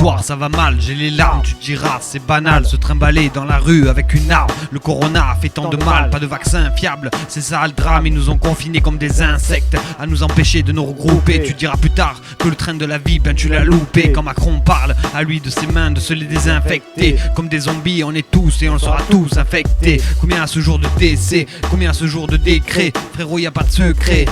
soir ça va mal, j'ai les larmes, tu te diras c'est banal. Se trimballer dans la rue avec une arme, le corona a fait tant de mal. Pas de vaccin fiable, c'est ça le drame. Ils nous ont confinés comme des insectes, à nous empêcher de nous regrouper. Tu diras plus tard que le train de la vie, ben tu l'as loupé. Quand Macron parle à lui de ses mains de se les désinfecter. Comme des zombies on est tous et on sera tous infectés. Combien à ce jour de décès, combien à ce jour de décret. Frérot y a pas de secret.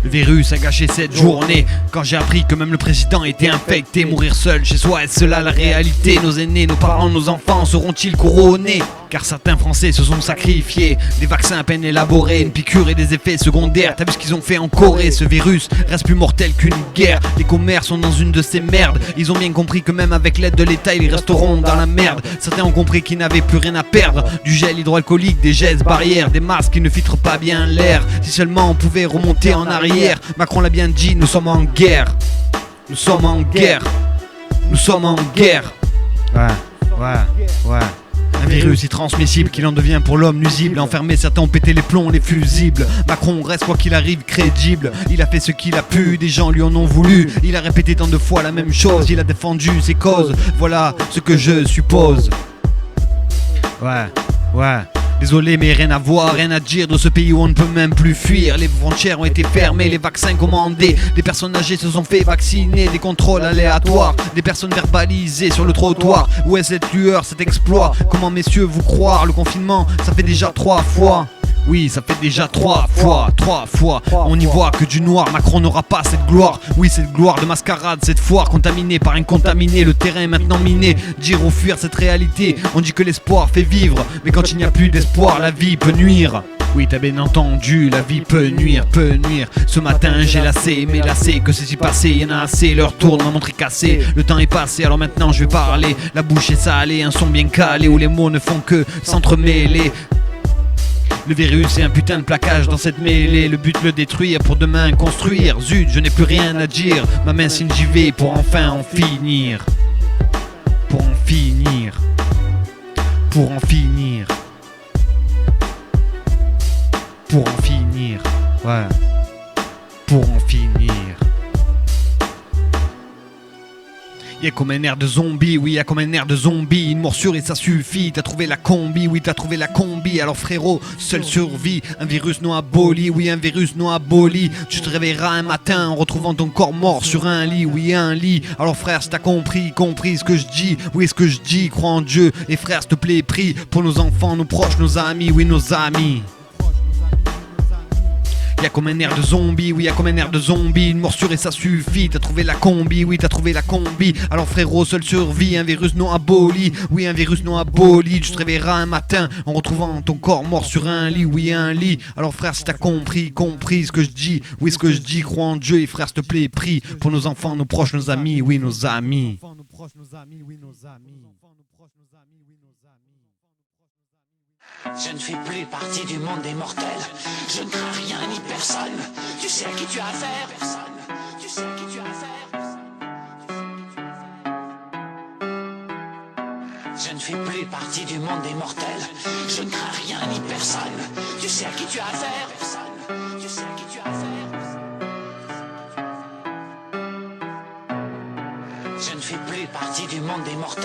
Le virus a gâché cette journée. Quand j'ai appris que même le président était infecté. Mourir seul chez soi, est-ce là la réalité? Nos aînés, nos parents, nos enfants seront-ils couronnés? Car certains Français se sont sacrifiés. Des vaccins à peine élaborés, une piqûre et des effets secondaires. T'as vu ce qu'ils ont fait en Corée? Ce virus reste plus mortel qu'une guerre. Les commerces sont dans une de ces merdes. Ils ont bien compris que même avec l'aide de l'État ils resteront dans la merde. Certains ont compris qu'ils n'avaient plus rien à perdre. Du gel hydroalcoolique, des gestes barrières, des masques qui ne filtrent pas bien l'air. Si seulement on pouvait remonter en arrière. Macron l'a bien dit, nous sommes en guerre. Nous sommes en guerre. Nous sommes en guerre. Ouais. Un virus est transmissible, qu'il en devient pour l'homme nuisible. Enfermé, certains ont pété les plombs, les fusibles. Macron reste quoi qu'il arrive crédible. Il a fait ce qu'il a pu, des gens lui en ont voulu. Il a répété tant de fois la même chose. Il a défendu ses causes, voilà ce que je suppose. Ouais. Désolé mais rien à voir, rien à dire de ce pays où on ne peut même plus fuir. Les frontières ont été fermées, les vaccins commandés. Des personnes âgées se sont fait vacciner. Des contrôles aléatoires, des personnes verbalisées sur le trottoir. Où est cette lueur, cet exploit? Comment messieurs vous croire? Le confinement, ça fait déjà 3 fois. Oui, ça fait déjà 3 fois. On n'y voit que du noir. Macron n'aura pas cette gloire. Oui, cette gloire de mascarade, cette foire contaminée par un contaminé. Le terrain est maintenant miné. Dire ou fuir cette réalité. On dit que l'espoir fait vivre, mais quand il n'y a plus d'espoir, la vie peut nuire. Oui, t'as bien entendu, la vie peut nuire. Ce matin j'ai lassé, mais lassé que c'est y passé, y'en a assez, leur tourne, ma montre est cassée. Le temps est passé, alors maintenant je vais parler. La bouche est salée, un son bien calé où les mots ne font que s'entremêler. Le virus est un putain de plaquage dans cette mêlée. Le but le détruire pour demain construire. Zut, je n'ai plus rien à dire. Ma main signe j'y vais pour enfin en finir. Pour en finir. Pour en finir. Pour en finir. Ouais. Pour en finir. Y'a comme un air de zombie, oui y'a comme un air de zombie. Une morsure et ça suffit, t'as trouvé la combi, oui t'as trouvé la combi. Alors frérot, seule survie, un virus non aboli, oui un virus non aboli. Tu te réveilleras un matin en retrouvant ton corps mort sur un lit, oui un lit. Alors frère, si t'as compris ce que je dis, oui ce que je dis, crois en Dieu. Et frère, s'il te plaît, prie pour nos enfants, nos proches, nos amis, oui nos amis. Y'a comme un air de zombie, oui y'a comme un air de zombie. Une morsure et ça suffit, t'as trouvé la combi, oui t'as trouvé la combi. Alors frérot, seule survie, un virus non aboli, oui un virus non aboli. Tu te réveilleras un matin en retrouvant ton corps mort sur un lit, oui un lit. Alors frère, si t'as compris ce que je dis, oui ce que je dis, crois en Dieu. Et frère, s'il te plaît, prie pour nos enfants, nos proches, nos amis, oui nos amis. Je ne fais plus partie du monde des mortels. Je ne crains rien ni personne. Tu sais à qui tu as affaire, personne. Tu sais à qui tu as affaire. Je ne fais plus partie du monde des mortels. Je ne crains rien ni personne. Tu sais à qui tu as affaire, personne. Tu sais à qui tu as affaire. Je ne fais plus partie du monde des mortels.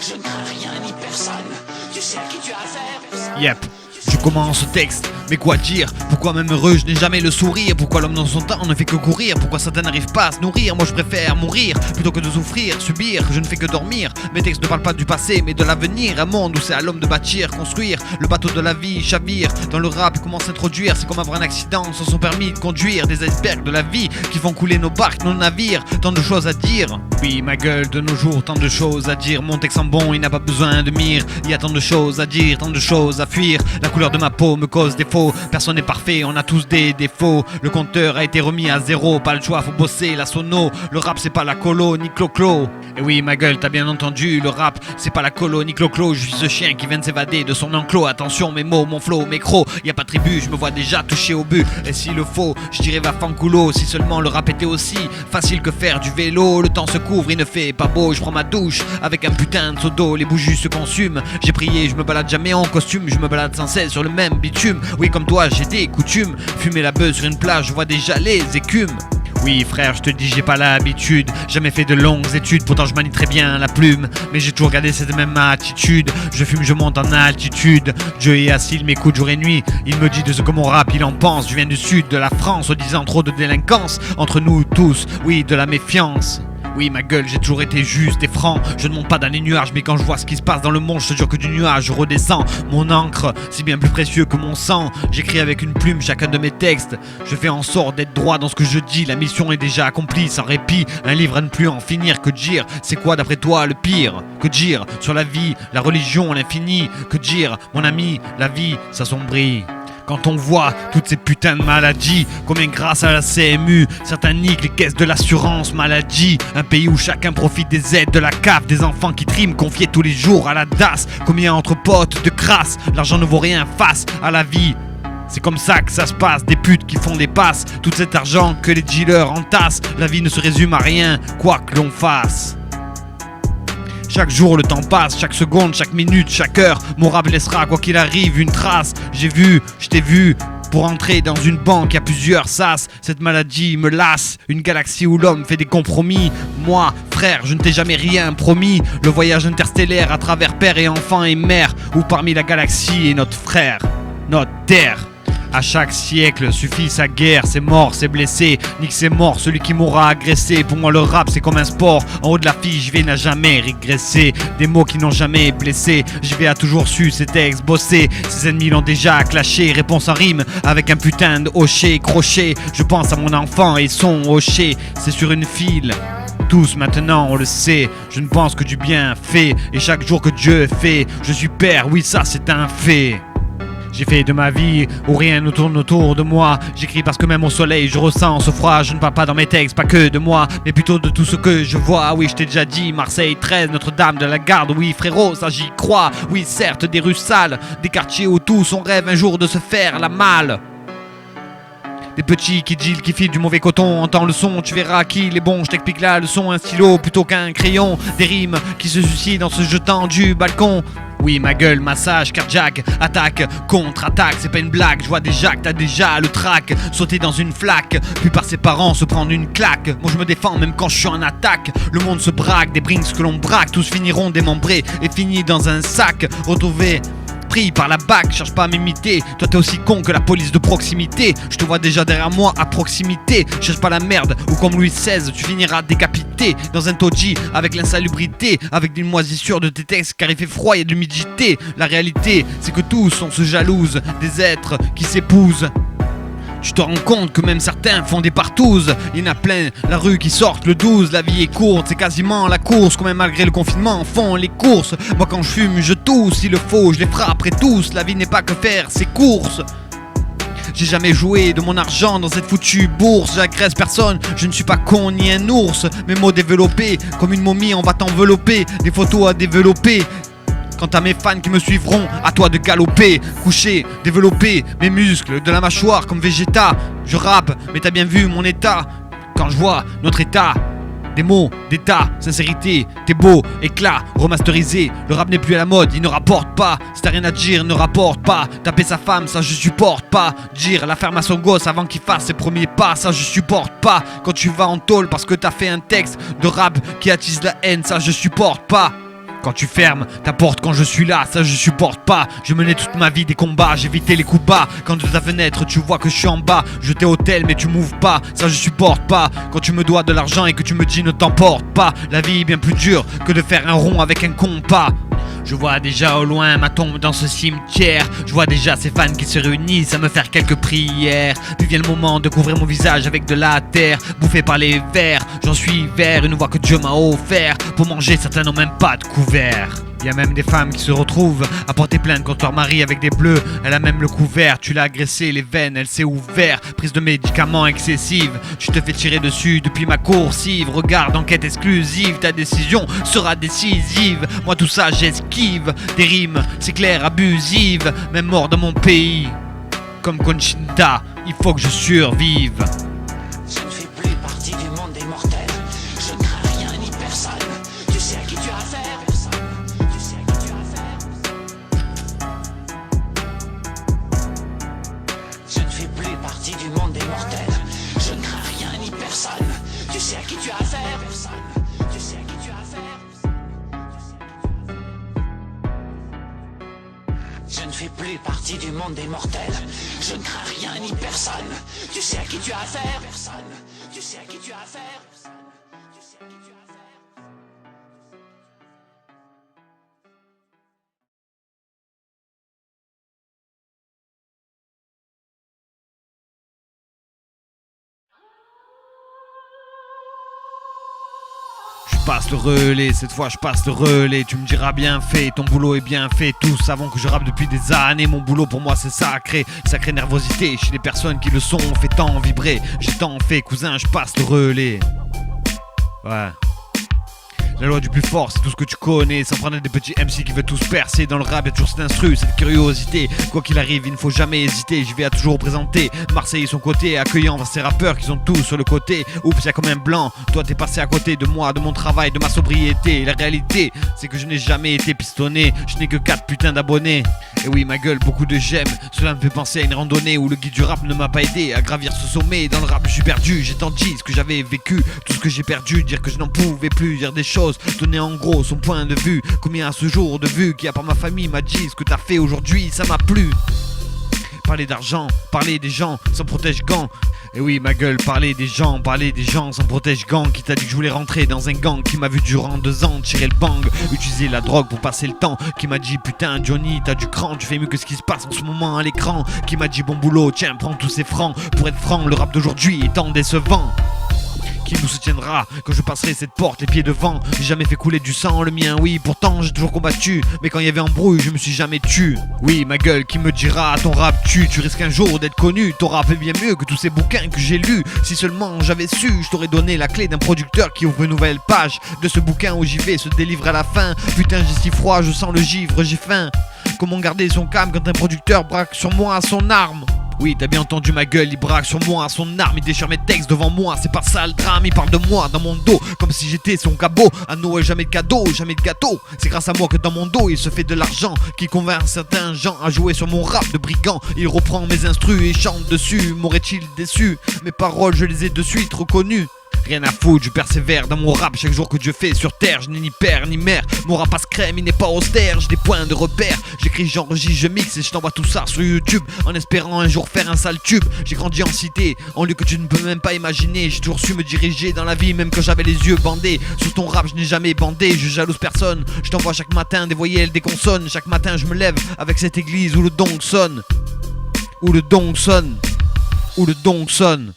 Je ne crains rien ni personne. Tu sais à qui tu as affaire. Yep. Je commence ce texte, mais quoi dire? Pourquoi même heureux je n'ai jamais le sourire? Pourquoi l'homme dans son temps ne fait que courir? Pourquoi certains n'arrivent pas à se nourrir? Moi je préfère mourir plutôt que de souffrir, subir. Je ne fais que dormir. Mes textes ne parlent pas du passé mais de l'avenir. Un monde où c'est à l'homme de bâtir, construire. Le bateau de la vie chavire. Dans le rap il commence à s'introduire. C'est comme avoir un accident sans son permis de conduire. Des icebergs de la vie qui font couler nos barques, nos navires. Tant de choses à dire. Oui ma gueule de nos jours, tant de choses à dire. Mon texte en bon il n'a pas besoin de mire. Il y a tant de choses à dire, tant de choses à fuir. La couleur de ma peau me cause défaut. Personne n'est parfait, on a tous des défauts. Le compteur a été remis à zéro. Pas le choix, faut bosser la sono. Le rap c'est pas la colo ni clo-clo. Et oui ma gueule, t'as bien entendu. Le rap c'est pas la colo ni clo-clo. Je suis ce chien qui vient de s'évader de son enclos. Attention mes mots, mon flow, mes crocs. Y a pas de tribu, je me vois déjà touché au but. Et s'il le faut, je dirais va fanculo. Si seulement le rap était aussi facile que faire du vélo. Le temps se couvre, il ne fait pas beau. Je prends ma douche avec un putain de seau d'eau. Les bougies se consument. J'ai prié, je me balade jamais en costume. Je me balade sans cesse sur le même bitume. Oui comme toi j'ai des coutumes. Fumer la beuh sur une plage, je vois déjà les écumes. Oui frère, je te dis j'ai pas l'habitude, jamais fait de longues études, pourtant je manie très bien la plume, mais j'ai toujours gardé cette même attitude. Je fume, je monte en altitude, Dieu est assis, il m'écoute jour et nuit, il me dit de ce que mon rap il en pense. Je viens du sud de la France, en disant trop de délinquance entre nous tous, oui de la méfiance. Oui ma gueule, j'ai toujours été juste et franc. Je ne monte pas dans les nuages, mais quand je vois ce qui se passe dans le monde, je te jure que du nuage je redescends. Mon encre, c'est bien plus précieux que mon sang. J'écris avec une plume chacun de mes textes. Je fais en sorte d'être droit dans ce que je dis. La mission est déjà accomplie, sans répit. Un livre à ne plus en finir. Que dire, c'est quoi d'après toi le pire? Que dire sur la vie, la religion, l'infini? Que dire, mon ami, la vie s'assombrit. Quand on voit toutes ces putains de maladies, combien grâce à la CMU, certains niquent les caisses de l'assurance maladie. Un pays où chacun profite des aides de la CAF, des enfants qui triment confiés tous les jours à la DAS. Combien entre potes de crasse, l'argent ne vaut rien face à la vie. C'est comme ça que ça se passe, des putes qui font des passes, tout cet argent que les dealers entassent. La vie ne se résume à rien, quoi que l'on fasse. Chaque jour le temps passe, chaque seconde, chaque minute, chaque heure, mon rap laissera quoi qu'il arrive une trace. J'ai vu, je t'ai vu, pour entrer dans une banque à plusieurs sas. Cette maladie me lasse, une galaxie où l'homme fait des compromis. Moi, frère, je ne t'ai jamais rien promis. Le voyage interstellaire à travers père et enfant et mère, où parmi la galaxie est notre frère, notre terre. À chaque siècle suffit sa guerre, c'est mort, c'est blessé. Nique c'est mort, celui qui m'aura agressé. Pour moi le rap c'est comme un sport, en haut de la fiche n'a jamais régressé. Des mots qui n'ont jamais blessé, JV a toujours su ses textes bosser. Ses ennemis l'ont déjà clashé, réponse en rime avec un putain de hocher, crochet. Je pense à mon enfant et son hocher, c'est sur une file. Tous maintenant on le sait, je ne pense que du bien fait. Et chaque jour que Dieu fait, je suis père, oui ça c'est un fait. J'ai fait de ma vie où rien ne tourne autour de moi. J'écris parce que même au soleil je ressens ce froid. Je ne parle pas dans mes textes, pas que de moi, mais plutôt de tout ce que je vois. Ah oui, je t'ai déjà dit, Marseille 13, Notre-Dame de la Garde. Oui frérot, ça j'y crois. Oui certes, des rues sales, des quartiers où tous on rêve un jour de se faire la malle. Des petits qui deal, qui filent du mauvais coton. Entends le son, tu verras qu'il est bon. Je t'explique la leçon, un stylo plutôt qu'un crayon. Des rimes qui se suicident en se jetant du balcon. Oui ma gueule, massage cardiaque, attaque, contre-attaque, c'est pas une blague. Je vois déjà que t'as déjà le trac, sauter dans une flaque, puis par ses parents se prendre une claque. Moi je me défends même quand je suis en attaque. Le monde se braque, des brinks que l'on braque, tous finiront démembrés et finis dans un sac. Retrouvés pris par la bac, cherche pas à m'imiter. Toi t'es aussi con que la police de proximité. Je te vois déjà derrière moi à proximité. Cherche pas la merde, ou comme Louis XVI, tu finiras décapité dans un taudis avec l'insalubrité, avec des moisissures de tes textes car il fait froid, il y a de l'humidité. La réalité, c'est que tous on se jalouse des êtres qui s'épousent. Tu te rends compte que même certains font des partouzes. Il y en a plein, la rue qui sortent le 12. La vie est courte, c'est quasiment la course. Quand même malgré le confinement, font les courses. Moi quand je fume, je tousse. S'il le faut, je les frapperai tous. La vie n'est pas que faire ses courses. J'ai jamais joué de mon argent dans cette foutue bourse. J'agresse personne, je ne suis pas con ni un ours. Mes mots développés, comme une momie on va t'envelopper. Des photos à développer. Quant à mes fans qui me suivront, à toi de galoper, coucher, développer mes muscles de la mâchoire comme Vegeta. Je rappe, mais t'as bien vu mon état. Quand je vois notre état, des mots, d'état, sincérité, t'es beau, éclat, remasterisé. Le rap n'est plus à la mode, il ne rapporte pas. Si t'as rien à dire, ne rapporte pas. Taper sa femme, ça je supporte pas. Dire la ferme à son gosse avant qu'il fasse ses premiers pas, ça je supporte pas. Quand tu vas en tôle parce que t'as fait un texte de rap qui attise la haine, ça je supporte pas. Quand tu fermes ta porte quand je suis là, ça je supporte pas. Je menais toute ma vie des combats, j'évitais les coups bas. Quand de ta fenêtre tu vois que je suis en bas, je t'ai hôtel mais tu m'ouvres pas, ça je supporte pas. Quand tu me dois de l'argent et que tu me dis ne t'emporte pas. La vie est bien plus dure que de faire un rond avec un compas. Je vois déjà au loin ma tombe dans ce cimetière. Je vois déjà ces fans qui se réunissent à me faire quelques prières. Puis vient le moment de couvrir mon visage avec de la terre, bouffé par les vers. J'en suis vert, une voix que Dieu m'a offert. Pour manger, certains n'ont même pas de couvert. Il y a même des femmes qui se retrouvent à porter plainte contre leur mari avec des bleus. Elle a même le couvert, tu l'as agressé, les veines, elle s'est ouverte. Prise de médicaments excessive, tu te fais tirer dessus depuis ma coursive. Regarde, enquête exclusive, ta décision sera décisive. Moi tout ça j'esquive, des rimes, c'est clair, abusives. Même mort dans mon pays, comme Conchita, il faut que je survive. Je ne fais plus partie du monde des mortels. Je ne crains rien ni personne. Tu sais à qui tu as affaire. Tu sais à qui tu as affaire. Je ne fais plus partie du monde des mortels. Je ne crains rien ni personne. tu as affaire, personne. Tu sais à qui tu as affaire. Je ne fais plus partie du monde des mortels. Je ne crains rien ni personne. Tu sais à qui tu as affaire, personne. Tu sais à qui tu as affaire, personne. Tu sais à qui tu as affaire. Je passe le relais, cette fois je passe le relais. Tu me diras bien fait, ton boulot est bien fait. Tous savons que je rappe depuis des années. Mon boulot pour moi c'est sacré. Sacrée nervosité chez les personnes qui le sont. On fait tant vibrer, j'ai tant fait cousin, je passe le relais. Ouais. La loi du plus fort, c'est tout ce que tu connais. Sans prendre des petits MC qui veulent tous percer. Dans le rap, y'a toujours cet instru, cette curiosité. Quoi qu'il arrive, il ne faut jamais hésiter. Je vais à toujours représenter Marseille et son côté accueillant vers ces rappeurs qui sont tous sur le côté. Oups, y'a comme un blanc. Toi, t'es passé à côté de moi, de mon travail, de ma sobriété. La réalité, c'est que je n'ai jamais été pistonné. Je n'ai que 4 putains d'abonnés. Et oui, ma gueule, beaucoup de j'aime. Cela me fait penser à une randonnée où le guide du rap ne m'a pas aidé à gravir ce sommet. Dans le rap, je suis perdu. J'ai tant dit ce que j'avais vécu, tout ce que j'ai perdu. Dire que je n'en pouvais plus, dire des choses. Donner en gros son point de vue. Combien à ce jour de vues qui a par ma famille m'a dit ce que t'as fait aujourd'hui, ça m'a plu. Parler d'argent, parler des gens sans protège-gants. Et oui ma gueule, parler des gens sans protège-gants. Qui t'a dit que je voulais rentrer dans un gang. Qui m'a vu durant 2 ans tirer le bang, utiliser la drogue pour passer le temps. Qui m'a dit putain Johnny t'as du cran, tu fais mieux que ce qui se passe en ce moment à l'écran. Qui m'a dit bon boulot, tiens prends tous ces francs. Pour être franc, le rap d'aujourd'hui est tant décevant. Qui nous soutiendra quand je passerai cette porte les pieds devant. J'ai jamais fait couler du sang, le mien oui, pourtant j'ai toujours combattu. Mais quand il y avait embrouille, je me suis jamais tu. Oui ma gueule, qui me dira ton rap tu risques un jour d'être connu. Ton rap est bien mieux que tous ces bouquins que j'ai lus. Si seulement j'avais su, je t'aurais donné la clé d'un producteur qui ouvre une nouvelle page de ce bouquin où j'y vais se délivre à la fin. Putain j'ai si froid, je sens le givre, j'ai faim. Comment garder son calme quand un producteur braque sur moi son arme? Oui, t'as bien entendu ma gueule, il braque sur moi son arme, il déchire mes textes devant moi, c'est pas ça le drame, il parle de moi dans mon dos, comme si j'étais son cabot. À Noël jamais de cadeau, jamais de gâteau, c'est grâce à moi que dans mon dos il se fait de l'argent, qui convainc certains gens à jouer sur mon rap de brigand. Il reprend mes instrus et chante dessus, m'aurait-il déçu? Mes paroles je les ai de suite reconnues. Rien à foutre, je persévère dans mon rap chaque jour que Dieu fait sur terre. Je n'ai ni père ni mère, mon rap passe crème, il n'est pas austère. J'ai des points de repère, j'écris, j'enregistre, je mixe et je t'envoie tout ça sur YouTube en espérant un jour faire un sale tube. J'ai grandi en cité, en lieu que tu ne peux même pas imaginer. J'ai toujours su me diriger dans la vie même quand j'avais les yeux bandés. Sur ton rap je n'ai jamais bandé, je jalouse personne. Je t'envoie chaque matin des voyelles, des consonnes. Chaque matin je me lève avec cette église où le dong sonne. Où le dong sonne. Où le dong sonne.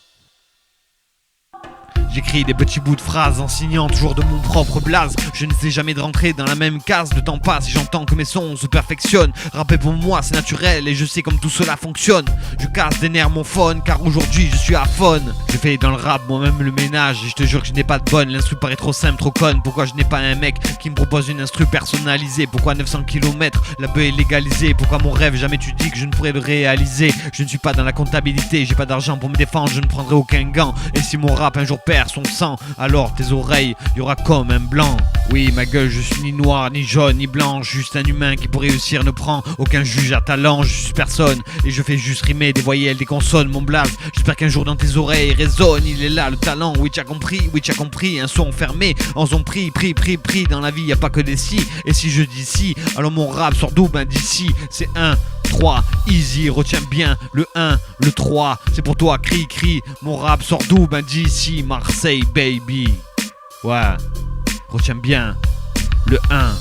J'écris des petits bouts de phrases en signant toujours de mon propre blaze. Je n'essaie jamais de rentrer dans la même case. Le temps passe et j'entends que mes sons se perfectionnent. Rapper pour moi c'est naturel et je sais comme tout cela fonctionne. Je casse des nerfs mon phone car aujourd'hui je suis à fun. Je fais dans le rap moi-même le ménage et je te jure que je n'ai pas de bonne. L'instru paraît trop simple, trop conne. Pourquoi je n'ai pas un mec qui me propose une instru personnalisée? Pourquoi 900 km, la beuh est légalisée? Pourquoi mon rêve jamais tu dis que je ne pourrais le réaliser? Je ne suis pas dans la comptabilité, j'ai pas d'argent pour me défendre, je ne prendrai aucun gant. Et si mon rap un jour perd son sang, alors tes oreilles, y aura comme un blanc. Oui ma gueule, je suis ni noir, ni jaune, ni blanc. Juste un humain qui pour réussir ne prend aucun juge à talent. Je suis personne et je fais juste rimer des voyelles, des consonnes, mon blaze. J'espère qu'un jour dans tes oreilles résonne. Il est là le talent, oui tu as compris, un son fermé, en son prix. Dans la vie y a pas que des si. Et si je dis si, alors mon rap sort d'où? Ben d'ici, c'est 1, 3, easy, retiens bien le 1, le 3, c'est pour toi, cri, mon rap sort d'où? Ben d'ici, Marseille baby. Ouais, retiens bien le 1,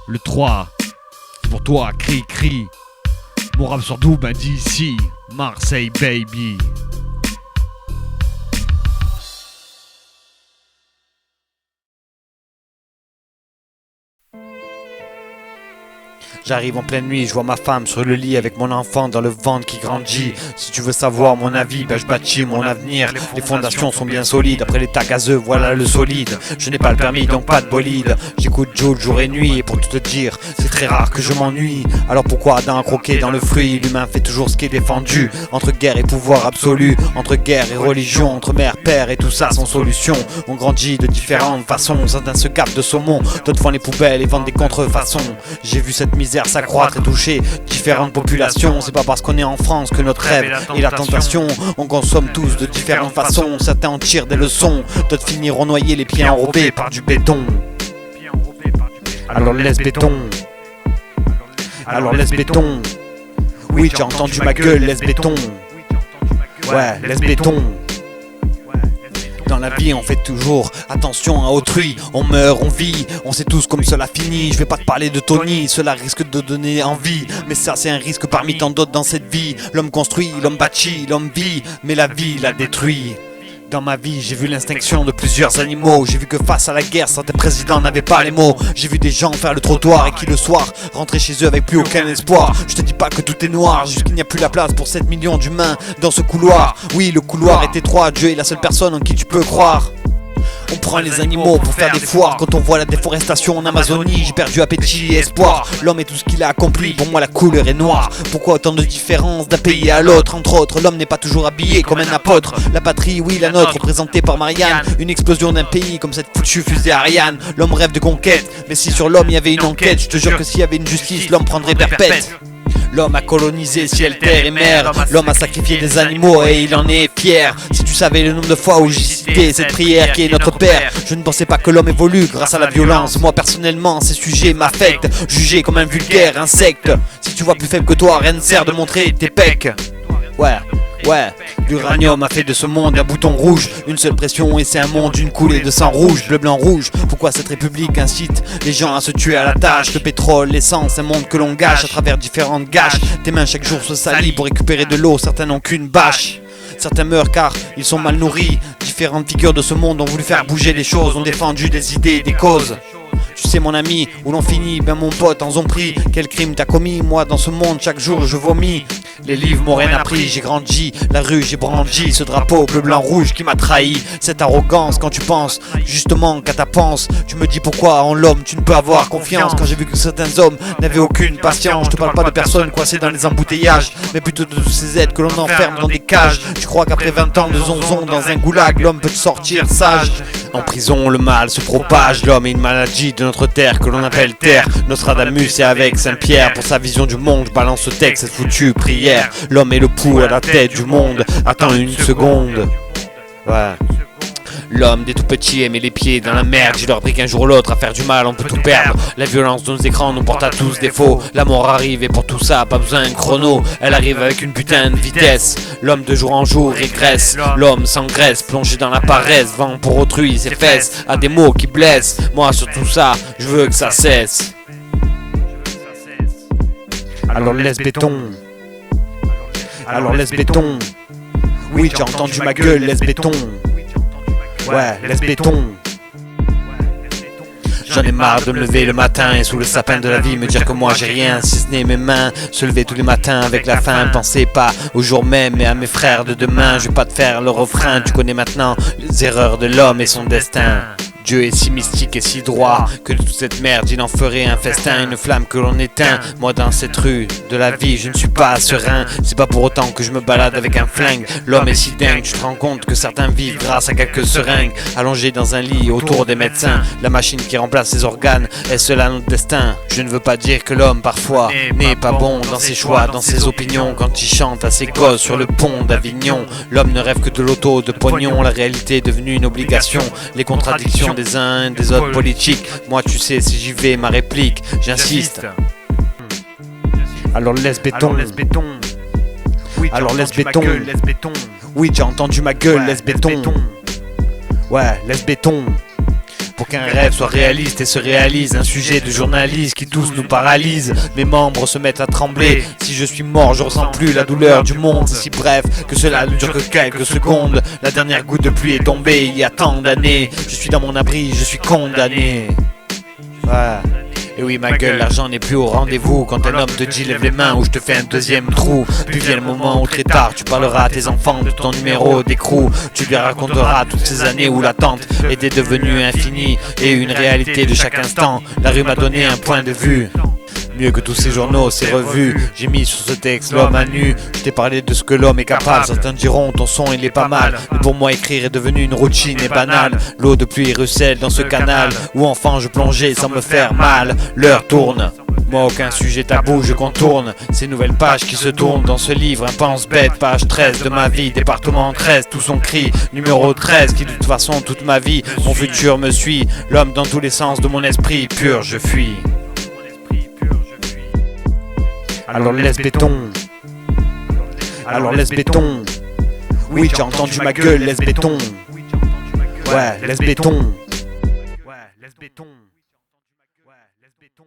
le 3, c'est pour toi, cri, mon rap sort d'où? Ben d'ici, Marseille baby. J'arrive en pleine nuit, je vois ma femme sur le lit avec mon enfant dans le ventre qui grandit. Si tu veux savoir mon avis, ben je bâtis mon avenir. Les fondations sont bien solides, après les tags gazeux, voilà le solide. Je n'ai pas le permis donc pas de bolide. J'écoute Joe jour et nuit et pour tout te dire, c'est très rare que je m'ennuie. Alors pourquoi Adam a croqué dans le fruit? L'humain fait toujours ce qui est défendu. Entre guerre et pouvoir absolu, entre guerre et religion, entre mère, père et tout ça sans solution. On grandit de différentes façons, certains se captent de saumon, d'autres font les poubelles et vendent des contrefaçons. J'ai vu cette misère misère s'accroître et toucher différentes populations. C'est pas parce qu'on est en France que notre rêve est la tentation. On consomme tous de différentes façons. Certains en tirent des leçons, d'autres finiront noyés les pieds enrobés par du béton. Alors laisse béton. Alors laisse béton. Oui, tu as entendu ma gueule, laisse béton. Ouais, laisse béton. Dans la vie on fait toujours attention à autrui. On meurt, on vit, on sait tous comme cela finit. Je vais pas te parler de Tony, cela risque de donner envie. Mais ça c'est un risque parmi tant d'autres dans cette vie. L'homme construit, l'homme bâtit, l'homme vit, mais la vie la détruit. Dans ma vie, j'ai vu l'extinction de plusieurs animaux. J'ai vu que face à la guerre, certains présidents n'avaient pas les mots. J'ai vu des gens faire le trottoir et qui le soir rentraient chez eux avec plus aucun espoir. Je te dis pas que tout est noir, juste qu'il n'y a plus la place pour 7 millions d'humains dans ce couloir. Oui, le couloir est étroit, Dieu est la seule personne en qui tu peux croire. On prend les animaux pour faire des foires. Quand on voit la déforestation en Amazonie, j'ai perdu appétit et espoir. L'homme est tout ce qu'il a accompli, pour moi la couleur est noire. Pourquoi autant de différences d'un pays à l'autre? Entre autres, l'homme n'est pas toujours habillé comme un apôtre. La patrie, oui la nôtre, représentée par Marianne. Une explosion d'un pays comme cette foutue fusée Ariane. L'homme rêve de conquête, mais si sur l'homme il y avait une enquête, je te jure que s'il y avait une justice, l'homme prendrait perpète. L'homme a colonisé ciel, terre et mer. L'homme a sacrifié des animaux et il en est fier. Si tu savais le nombre de fois où j'ai cité cette prière qui est notre Père. Je ne pensais pas que l'homme évolue grâce à la violence. Moi personnellement ces sujets m'affectent. Jugé comme un vulgaire insecte. Si tu vois plus faible que toi, rien ne sert de montrer tes pecs. Ouais, l'uranium a fait de ce monde un bouton rouge. Une seule pression et c'est un monde, une coulée de sang rouge. Bleu, blanc, rouge, pourquoi cette république incite les gens à se tuer à la tâche? Le pétrole, l'essence, un monde que l'on gâche à travers différentes gâches. Tes mains chaque jour se salissent pour récupérer de l'eau, certains n'ont qu'une bâche. Certains meurent car ils sont mal nourris. Différentes figures de ce monde ont voulu faire bouger les choses, ont défendu des idées et des causes. Tu sais mon ami, où l'on finit, ben mon pote en ont pris. Quel crime t'as commis? Moi dans ce monde chaque jour je vomis. Les livres m'ont rien appris, j'ai grandi, la rue j'ai brandi. Ce drapeau bleu, blanc, rouge qui m'a trahi. Cette arrogance quand tu penses justement qu'à ta pense. Tu me dis pourquoi en l'homme tu ne peux avoir confiance. Quand j'ai vu que certains hommes n'avaient aucune patience. Je te parle pas de personnes coincées dans les embouteillages, mais plutôt de tous ces êtres que l'on enferme dans des cages. Tu crois qu'après 20 ans de zonzon dans un goulag, l'homme peut sortir sage? En prison le mal se propage, l'homme est une maladie de notre terre que l'on appelle terre. Nostradamus est avec Saint-Pierre. Pour sa vision du monde, je balance ce texte, cette foutue prière. L'homme est le pouls à la tête du monde. Attends une seconde. Ouais. L'homme des tout petits met les pieds dans la merde. J'ai leur appris qu'un jour ou l'autre à faire du mal on peut tout perdre. La violence de nos écrans nous porte à tous défaut. La mort arrive et pour tout ça pas besoin d'un chrono. Elle arrive avec une putain de vitesse. L'homme de jour en jour régresse. L'homme s'engraisse, plongé dans la paresse. Vend pour autrui ses fesses à des mots qui blessent. Moi sur tout ça je veux que ça cesse. Alors laisse béton. Alors laisse béton. Oui tu as entendu ma gueule, laisse béton. Ouais, laisse béton. J'en ai marre de me lever le matin et sous le sapin de la vie me dire que moi j'ai rien si ce n'est mes mains. Se lever tous les matins avec la faim, pensez pas au jour même mais à mes frères de demain. Je vais pas te faire le refrain, tu connais maintenant les erreurs de l'homme et son destin. Dieu est si mystique et si droit que de toute cette merde il en ferait un festin, une flamme que l'on éteint. Moi dans cette rue de la vie je ne suis pas serein. C'est pas pour autant que je me balade avec un flingue. L'homme est si dingue, tu te rends compte que certains vivent grâce à quelques seringues. Allongés dans un lit autour des médecins, la machine qui remplace ses organes, est-ce là notre destin? Je ne veux pas dire que l'homme parfois n'est pas bon dans ses choix, dans ses opinions. Quand il chante à ses gosses sur le pont d'Avignon, l'homme ne rêve que de l'auto, de pognon. La réalité est devenue une obligation, les contradictions des uns des autres politiques. Moi tu sais si j'y vais ma réplique, j'insiste. Alors laisse béton. Alors laisse béton. Oui tu as entendu ma gueule, laisse béton. Ouais laisse béton. Pour qu'un rêve soit réaliste et se réalise, un sujet de journaliste qui tous nous paralyse. Mes membres se mettent à trembler. Si je suis mort je ressens plus la douleur du monde. C'est si bref que cela ne dure que quelques secondes. La dernière goutte de pluie est tombée il y a tant d'années. Je suis dans mon abri, je suis condamné. Ouais. Et oui ma gueule, l'argent n'est plus au rendez-vous. Quand un homme te dit lève les mains ou je te fais un deuxième trou. Puis vient le moment où très tard tu parleras à tes enfants de ton numéro d'écrou. Tu lui raconteras toutes ces années où l'attente était devenue infinie et une réalité de chaque instant. La rue m'a donné un point de vue. Mieux que tous ces journaux, ces revues. J'ai mis sur ce texte l'homme à nu. Je t'ai parlé de ce que l'homme est capable. Certains diront ton son il est pas mal, mais pour moi écrire est devenu une routine et banale. L'eau de pluie ruisselle dans ce canal où enfant je plongeais sans me faire mal. L'heure tourne, moi aucun sujet tabou je contourne. Ces nouvelles pages qui se tournent dans ce livre, un pense-bête. Page 13 de ma vie, département 13, tout son cri. Numéro 13 qui de toute façon toute ma vie, mon futur me suit. L'homme dans tous les sens de mon esprit, pur je fuis. Alors laisse béton. Alors laisse béton. Oui, tu as entendu ma gueule, laisse béton. Ouais, laisse béton. Ouais, laisse béton. Ouais, laisse béton.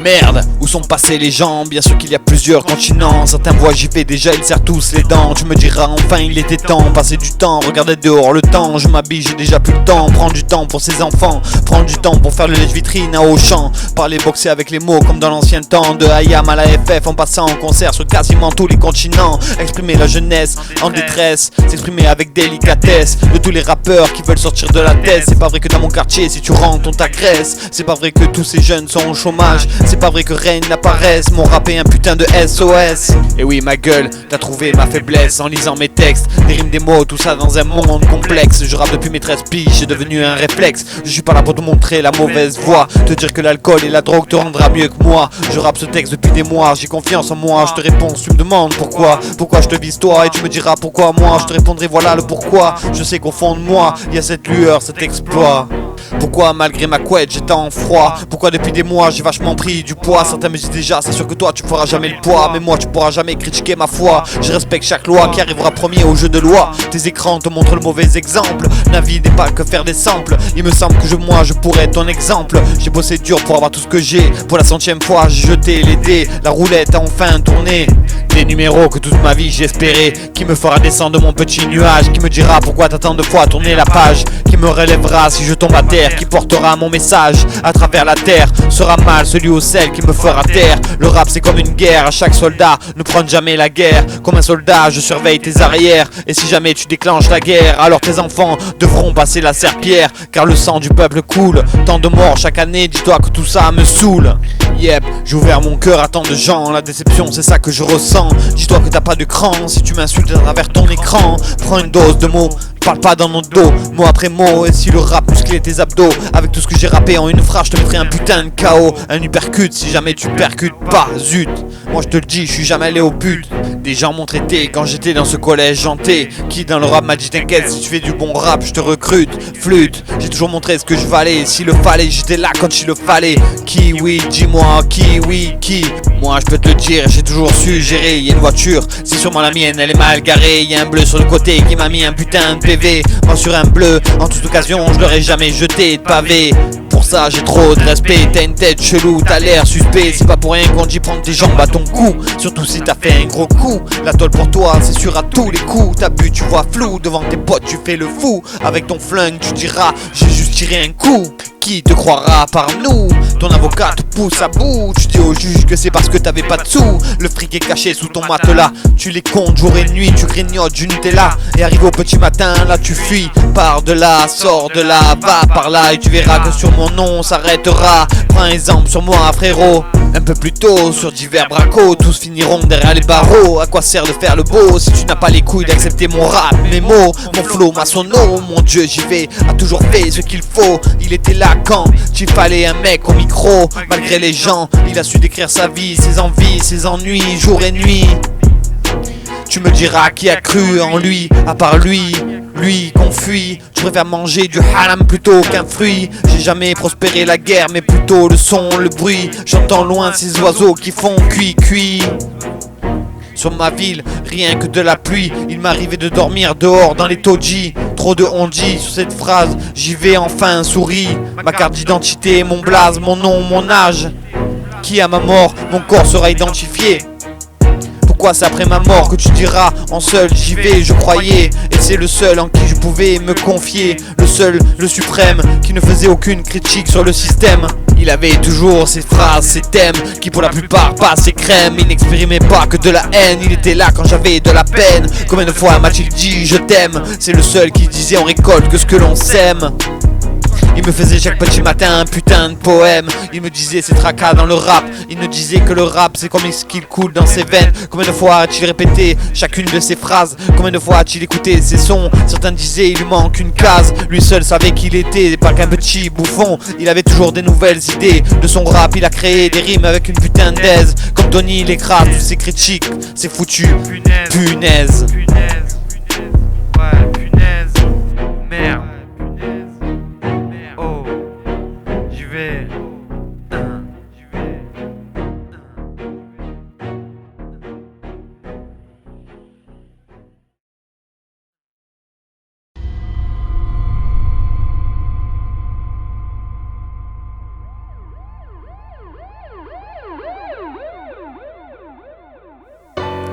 Merde, où sont passés les gens? Bien sûr qu'il y a plusieurs continents. Certains voient j'y vais déjà, ils serrent tous les dents. Tu me diras enfin il était temps, passer du temps, regarder dehors le temps. Je m'habille, j'ai déjà plus le temps, prends du temps pour ses enfants. Prends du temps pour faire le lèche-vitrine à Auchan. Parler boxer avec les mots comme dans l'ancien temps. De Hayam à la FF en passant en concert sur quasiment tous les continents. Exprimer la jeunesse en détresse, s'exprimer avec délicatesse. De tous les rappeurs qui veulent sortir de la tête. C'est pas vrai que dans mon quartier si tu rentres on t'agresse. C'est pas vrai que tous ces jeunes sont au chômage. C'est pas vrai que rien n'apparaisse. Mon rap est un putain de SOS. Et oui ma gueule, t'as trouvé ma faiblesse en lisant mes textes. Des rimes, des mots, tout ça dans un monde complexe. Je rappe depuis mes 13 piges, c'est devenu un réflexe. Je suis pas là pour te montrer la mauvaise voie, te dire que l'alcool et la drogue te rendra mieux que moi. Je rappe ce texte depuis des mois, j'ai confiance en moi. Je te réponds, tu me demandes pourquoi je te vise toi. Et tu me diras pourquoi moi. Je te répondrai voilà le pourquoi. Je sais qu'au fond de moi, il y a cette lueur, cet exploit. Pourquoi malgré ma couette j'étais en froid? Pourquoi depuis des mois j'ai vachement pris du poids? Certains me disent déjà c'est sûr que toi tu feras jamais le poids. Mais moi tu pourras jamais critiquer ma foi. Je respecte chaque loi qui arrivera premier au jeu de loi. Tes écrans te montrent le mauvais exemple. La vie n'est pas que faire des samples. Il me semble que moi je pourrais être ton exemple. J'ai bossé dur pour avoir tout ce que j'ai. Pour la 100e fois j'ai jeté les dés. La roulette a enfin tourné. Des numéros que toute ma vie j'espérais. Qui me fera descendre de mon petit nuage. Qui me dira pourquoi t'as tant de fois tourné la page. Qui me relèvera si je tombe à terre. Qui portera mon message à travers la terre. Sera mal celui ou celle qui me fera taire. Le rap c'est comme une guerre. À chaque soldat ne prends jamais la guerre. Comme un soldat je surveille tes arrières. Et si jamais tu déclenches la guerre, alors tes enfants devront passer la serpillière. Car le sang du peuple coule. Tant de morts chaque année, dis-toi que tout ça me saoule. Yep, j'ai ouvert mon cœur à tant de gens. La déception c'est ça que je ressens. Dis-toi que t'as pas de cran si tu m'insultes à travers ton écran. Prends une dose de mots, parle pas dans mon dos, mot après mot. Et si le rap musclait tes abdos, avec tout ce que j'ai rappé en une phrase, je te mettrai un putain de KO. Un uppercut si jamais tu percutes pas, zut. Moi je te le dis, je suis jamais allé au but. Des gens m'ont traité quand j'étais dans ce collège janté. Qui dans le rap m'a dit t'inquiète, si tu fais du bon rap je te recrute. Flûte, j'ai toujours montré ce que je valais. S'il le fallait, j'étais là quand il le fallait. Qui, oui, dis-moi, qui, oui, qui. Moi je peux te le dire, j'ai toujours su gérer. Y'a une voiture, c'est sûrement la mienne, elle est mal garée. Y'a un bleu sur le côté qui m'a mis un putain de PV. Moi sur un bleu, en toute occasion, je l'aurais jamais jeté de pavé. Pour ça j'ai trop de respect, t'as une tête chelou, t'as l'air suspect. C'est pas pour rien qu'on dit prendre tes jambes à ton cou. Surtout si t'as fait un gros coup. La tôle pour toi c'est sûr à tous les coups. T'as bu, tu vois flou, devant tes potes tu fais le fou. Avec ton flingue tu diras j'ai juste tiré un coup. Qui te croira par nous? Ton avocat te pousse à bout. Tu dis au juge que c'est parce que t'avais pas de sous. Le fric est caché sous ton matelas. Tu les comptes jour et nuit, tu grignotes du Nutella. Et arrivé au petit matin, là tu fuis. Pars de là, sors de là, va par là. Et tu verras que sur mon nom s'arrêtera. Prends exemple sur moi frérot. Un peu plus tôt, sur divers bracos, tous finiront derrière les barreaux. À quoi sert de faire le beau si tu n'as pas les couilles d'accepter mon rap, mes mots, mon flow, ma sono. Mon Dieu j'y vais, a toujours fait ce qu'il faut. Il était là quand il fallait un mec au micro. Malgré les gens, il a su décrire sa vie, ses envies, ses ennuis, jour et nuit. Tu me diras qui a cru en lui, à part lui qu'on fuit. Je préfère manger du haram plutôt qu'un fruit. J'ai jamais prospéré la guerre, mais plutôt le son, le bruit. J'entends loin ces oiseaux qui font cuit. Sur ma ville, rien que de la pluie. Il m'arrivait de dormir dehors dans les taudis. Trop de on-dit sur cette phrase. J'y vais enfin, souris. Ma carte d'identité, mon blaze, mon nom, mon âge. Qui à ma mort, mon corps sera identifié. Pourquoi c'est après ma mort que tu diras en seul j'y vais, je croyais. Et c'est le seul en qui je pouvais me confier. Le seul, le suprême, qui ne faisait aucune critique sur le système. Il avait toujours ses phrases, ses thèmes, qui pour la plupart passaient crème. Il n'exprimait pas que de la haine, il était là quand j'avais de la peine. Combien de fois m'a-t-il dit je t'aime? C'est le seul qui disait on récolte que ce que l'on sème. Il me faisait chaque petit matin un putain de poème. Il me disait c'est tracas dans le rap. Il me disait que le rap c'est comme ce qu'il coule dans ses veines. Combien de fois a-t-il répété chacune de ses phrases? Combien de fois a-t-il écouté ses sons? Certains disaient il lui manque une case. Lui seul savait qu'il était pas qu'un petit bouffon. Il avait toujours des nouvelles idées. De son rap il a créé des rimes avec une putain d'aise. Comme Tony il écrase tous ses critiques. C'est foutu, punaise. Ouais, punaise. Merde. Oh, j'y vais.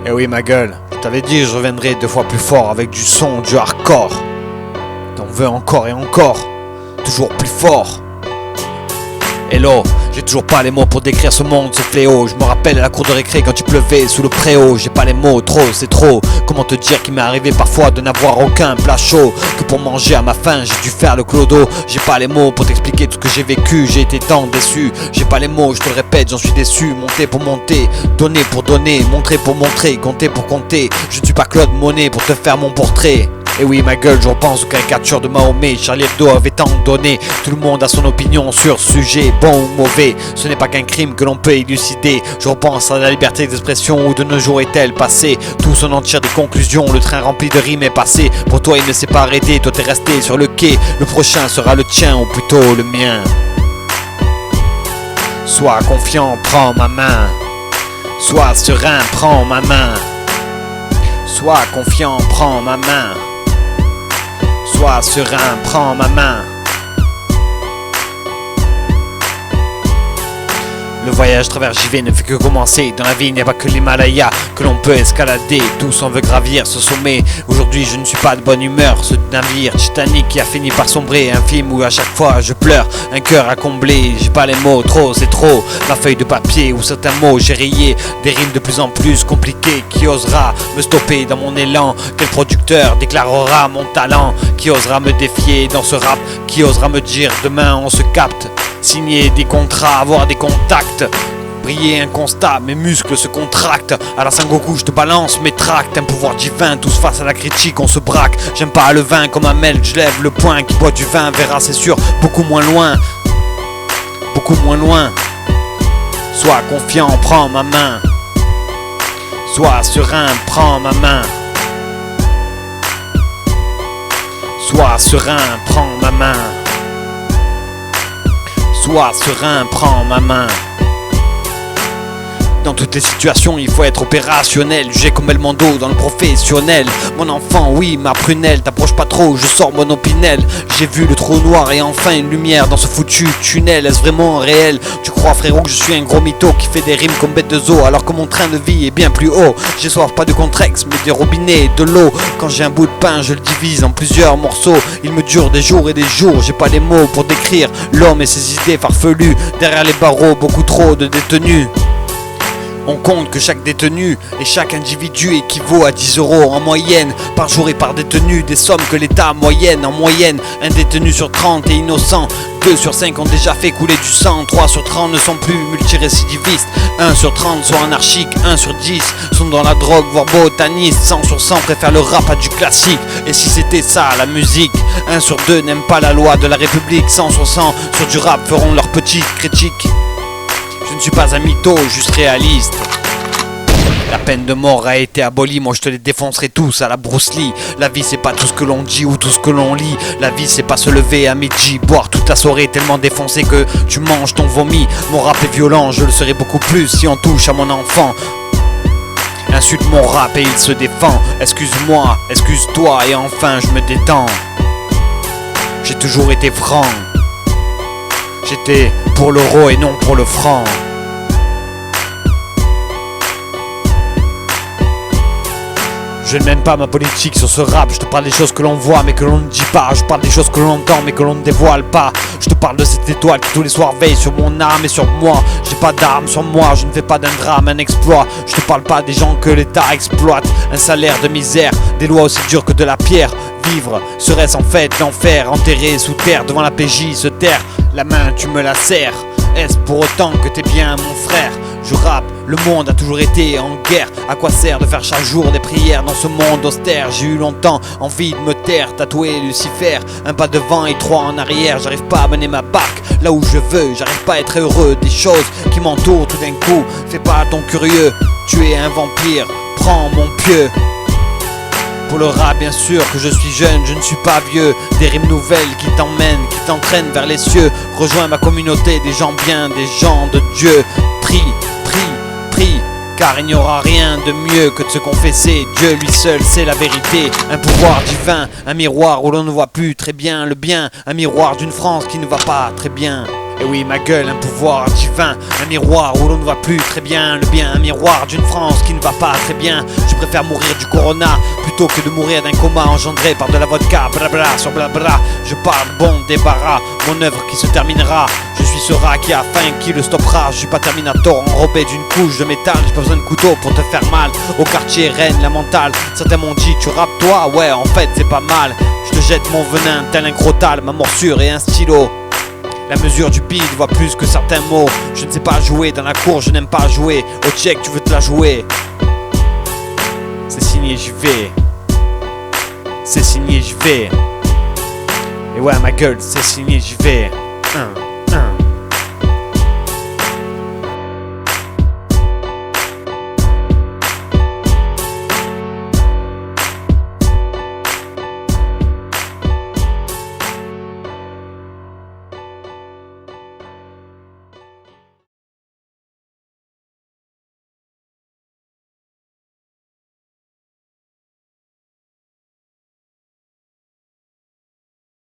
Eh oui ma gueule, je t'avais dit je reviendrai 2 fois plus fort avec du son, du hardcore. T'en veux encore et encore, toujours plus fort. Hello, j'ai toujours pas les mots pour décrire ce monde, ce fléau. Je me rappelle à la cour de récré quand il pleuvait sous le préau. J'ai pas les mots, trop, c'est trop. Comment te dire qu'il m'est arrivé parfois de n'avoir aucun plat chaud. Que pour manger à ma faim, j'ai dû faire le clodo. J'ai pas les mots pour t'expliquer tout ce que j'ai vécu. J'ai été tant déçu, j'ai pas les mots, je te le répète, j'en suis déçu. Monter pour monter, donner pour donner, montrer pour montrer, compter pour compter. Je ne suis pas Claude Monet pour te faire mon portrait. Et oui ma gueule, je repense aux caricatures de Mahomet. Charlie Hebdo avait tant donné. Tout le monde a son opinion sur ce sujet, bon ou mauvais. Ce n'est pas qu'un crime que l'on peut élucider. Je repense à la liberté d'expression où de nos jours est-elle passée. Tous on en tire des conclusions, le train rempli de rimes est passé. Pour toi il ne s'est pas arrêté, toi t'es resté sur le quai. Le prochain sera le tien ou plutôt le mien. Sois confiant, prends ma main. Sois serein, prends ma main. Sois confiant, prends ma main. Sois serein, prends ma main. Le voyage travers JV ne fait que commencer. Dans la vie il n'y a pas que l'Himalaya que l'on peut escalader. Tous on veut gravir ce sommet. Aujourd'hui je ne suis pas de bonne humeur. Ce navire Titanic qui a fini par sombrer. Un film où à chaque fois je pleure, un cœur à combler. J'ai pas les mots, trop c'est trop. Ma feuille de papier où certains mots j'ai rayé. Des rimes de plus en plus compliquées. Qui osera me stopper dans mon élan? Quel producteur déclarera mon talent? Qui osera me défier dans ce rap? Qui osera me dire demain on se capte? Signer des contrats, avoir des contacts. Briller un constat, mes muscles se contractent. À la Sengoku je te balance mes tracts. Un pouvoir divin, tous face à la critique on se braque. J'aime pas le vin comme Amel, je lève le poing. Qui boit du vin verra c'est sûr beaucoup moins loin. Beaucoup moins loin. Sois confiant, prends ma main. Sois serein, prends ma main. Sois serein, prends ma main. Sois serein, prends ma main. Dans toutes les situations, il faut être opérationnel. J'ai comme Belmondo dans le professionnel. Mon enfant, oui, ma prunelle. T'approches pas trop, je sors mon opinel. J'ai vu le trou noir et enfin une lumière dans ce foutu tunnel. Est-ce vraiment réel? Tu crois frérot que je suis un gros mytho qui fait des rimes comme bête de zoo alors que mon train de vie est bien plus haut? J'ai soif pas de Contrex mais des robinets et de l'eau. Quand j'ai un bout de pain je le divise en plusieurs morceaux. Il me dure des jours et des jours. J'ai pas les mots pour décrire l'homme et ses idées farfelues. Derrière les barreaux beaucoup trop de détenus. On compte que chaque détenu et chaque individu équivaut à 10 € en moyenne par jour et par détenu, des sommes que l'État moyenne. En moyenne, un détenu sur 30 est innocent. 2 sur 5 ont déjà fait couler du sang. 3 sur 30 ne sont plus multirécidivistes. 1 sur 30 sont anarchiques. 1 sur 10 sont dans la drogue, voire botanistes. 100 sur 100 préfèrent le rap à du classique. Et si c'était ça, la musique? 1 sur 2 n'aiment pas la loi de la République. 100 sur 100 sur du rap feront leur petite critique. Je ne suis pas un mytho, juste réaliste. La peine de mort a été abolie, moi je te les défoncerai tous à la Bruce Lee. La vie c'est pas tout ce que l'on dit ou tout ce que l'on lit. La vie c'est pas se lever à midi, boire toute la soirée tellement défoncé que tu manges ton vomi. Mon rap est violent, je le serai beaucoup plus si on touche à mon enfant. Insulte mon rap et il se défend. Excuse-moi, excuse-toi et enfin je me détends. J'ai toujours été franc. J'étais pour l'euro et non pour le franc. Je ne mène pas ma politique sur ce rap. Je te parle des choses que l'on voit mais que l'on ne dit pas. Je parle des choses que l'on entend mais que l'on ne dévoile pas. Je te parle de cette étoile qui tous les soirs veille sur mon âme et sur moi. J'ai pas d'armes sur moi, je ne fais pas d'un drame un exploit. Je te parle pas des gens que l'État exploite. Un salaire de misère, des lois aussi dures que de la pierre. Vivre serait-ce en fait l'enfer. Enterré sous terre devant la PJ, se taire. La main tu me la serres. Est-ce pour autant que t'es bien mon frère? Je rappe, le monde a toujours été en guerre. À quoi sert de faire chaque jour des prières dans ce monde austère? J'ai eu longtemps envie de me taire, tatouer Lucifer. Un pas devant et trois en arrière. J'arrive pas à mener ma barque là où je veux. J'arrive pas à être heureux des choses qui m'entourent tout d'un coup. Fais pas ton curieux, tu es un vampire, prends mon pieu. Pour le rap bien sûr que je suis jeune, je ne suis pas vieux. Des rimes nouvelles qui t'emmènent, qui t'entraînent vers les cieux. Rejoins ma communauté, des gens bien, des gens de Dieu. Prie, prie, prie, car il n'y aura rien de mieux que de se confesser. Dieu lui seul c'est la vérité. Un pouvoir divin, un miroir où l'on ne voit plus très bien le bien. Un miroir d'une France qui ne va pas très bien. Et oui ma gueule, un pouvoir divin, un miroir où l'on ne voit plus très bien le bien. Un miroir d'une France qui ne va pas très bien. Je préfère mourir du corona plutôt que de mourir d'un coma engendré par de la vodka. Blabla sur blabla, je parle bon débarras. Mon œuvre qui se terminera. Je suis ce rat qui a faim, qui le stoppera. Je suis pas Terminator enrobé d'une couche de métal. J'ai pas besoin de couteau pour te faire mal. Au quartier règne la mentale. Certains m'ont dit tu rappes toi, ouais en fait c'est pas mal. Je te jette mon venin tel un crotal, ma morsure et un stylo. La mesure du beat voit plus que certains mots. Je ne sais pas jouer dans la cour, je n'aime pas jouer. Au check tu veux te la jouer. C'est signé j'y vais. C'est signé j'y vais. Et ouais ma gueule c'est signé j'y vais.